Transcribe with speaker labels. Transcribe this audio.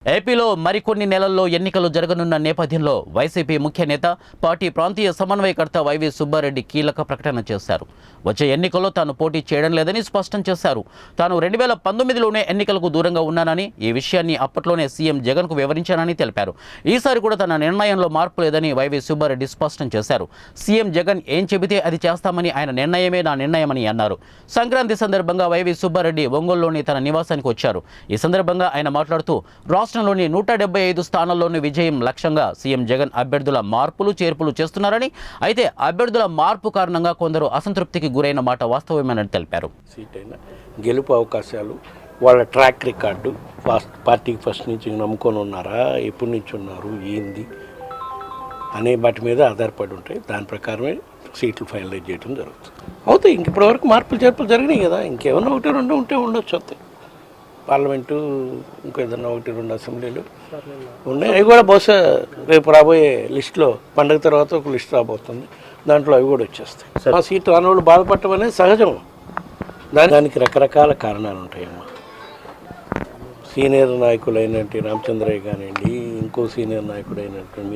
Speaker 1: ఏపీలో మరికొన్ని నెలల్లో ఎన్నికలు జరగనున్న నేపథ్యంలో వైసీపీ ముఖ్య నేత పార్టీ ప్రాంతీయ సమన్వయకర్త వైవి సుబ్బారెడ్డి కీలక ప్రకటన చేశారు. వచ్చే ఎన్నికల్లో తాను పోటీ చేయడం లేదని స్పష్టం చేశారు. తాను 2019లోనే ఎన్నికలకు దూరంగా ఉన్నానని, ఈ విషయాన్ని అప్పట్లోనే సీఎం జగన్కు వివరించానని తెలిపారు. ఈసారి కూడా తన నిర్ణయంలో మార్పు లేదని వైవి సుబ్బారెడ్డి స్పష్టం చేశారు. సీఎం జగన్ ఏం చెబితే అది చేస్తామని, ఆయన నిర్ణయమే నా నిర్ణయమని అన్నారు. సంక్రాంతి సందర్భంగా వైవి సుబ్బారెడ్డి ఒంగోలులోని తన నివాసానికి వచ్చారు. ఈ సందర్భంగా ఆయన మాట్లాడుతూ రాష్ట్రంలోని 175 స్థానాల్లోని విజయం లక్ష్యంగా సీఎం జగన్ అభ్యర్థుల మార్పులు చేర్పులు చేస్తున్నారని, అయితే అభ్యర్థుల మార్పు కారణంగా కొందరు అసంతృప్తికి గురైన మాట వాస్తవమేనని తెలిపారు.
Speaker 2: సీట్ అయినా గెలుపు అవకాశాలు, వాళ్ళ ట్రాక్ రికార్డు, పార్టీకి ఫస్ట్ నుంచి నమ్ముకొని ఉన్నారా, ఎప్పటి నుంచి ఉన్నారు, ఏంది అనే వాటి మీద ఆధారపడి ఉంటాయి. దాని ప్రకారమే సీట్లు ఫైనలైజ్ చేయడం జరుగుతుంది. అవుతాయి. ఇంక ఇప్పటివరకు మార్పులు చేర్పులు జరిగినాయి కదా, ఇంకేమన్నా ఒకటి రెండు ఉంటే ఉండొచ్చు. అవుతాయి. పార్లమెంటు ఇంకో ఏదన్నా 1-2 అసెంబ్లీలు ఉన్నాయి. అవి కూడా బహుశా రేపు రాబోయే లిస్టులో, పండగ తర్వాత ఒక లిస్ట్ రాబోతుంది, దాంట్లో అవి కూడా వచ్చేస్తాయి. ఆ సీటు రానోళ్ళు బాధపడటం అనేది సహజం. దానికి రకరకాల కారణాలు ఉంటాయమ్మా. సీనియర్ నాయకులైనటువంటి రామచంద్రయ్య కానివ్వండి, ఇంకో సీనియర్ నాయకుడు అయినటువంటి